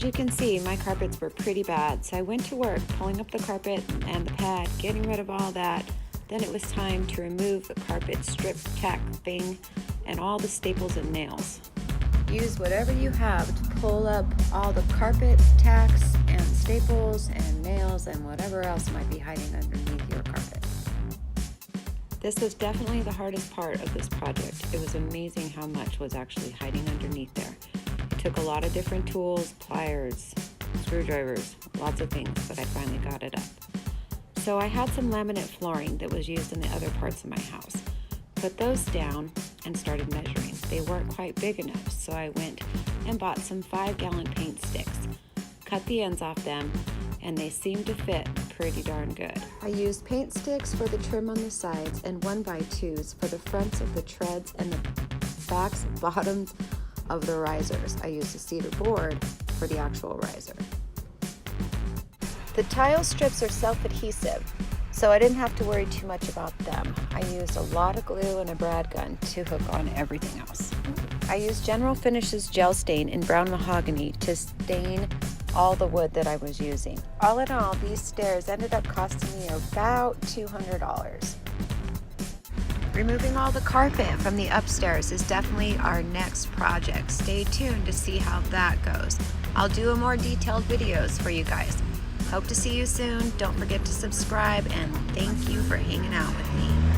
As you can see, my carpets were pretty bad, so I went to work pulling up the carpet and the pad, getting rid of all that. Then it was time to remove the carpet strip tack thing and all the staples and nails. Use whatever you have to pull up all the carpet tacks and staples and nails and whatever else might be hiding underneath your carpet. This was definitely the hardest part of this project. It was amazing how much was actually hiding underneath there. It took a lot of different tools, pliers, screwdrivers, lots of things, but I finally got it up. So I had some laminate flooring that was used in the other parts of my house. Put those down and started measuring. They weren't quite big enough, so I went and bought some 5-gallon paint sticks, cut the ends off them, and they seemed to fit pretty darn good. I used paint sticks for the trim on the sides and 1x2s for the fronts of the treads and the backs and bottoms of the risers. I used a cedar board for the actual riser. The tile strips are self-adhesive, so I didn't have to worry too much about them. I used a lot of glue and a brad gun to hook on everything else. I used General Finishes gel stain in brown mahogany to stain all the wood that I was using. All in all, these stairs ended up costing me about $200. Removing all the carpet from the upstairs is definitely our next project. Stay tuned to see how that goes. I'll do a more detailed videos for you guys. Hope to see you soon. Don't forget to subscribe, and thank you for hanging out with me.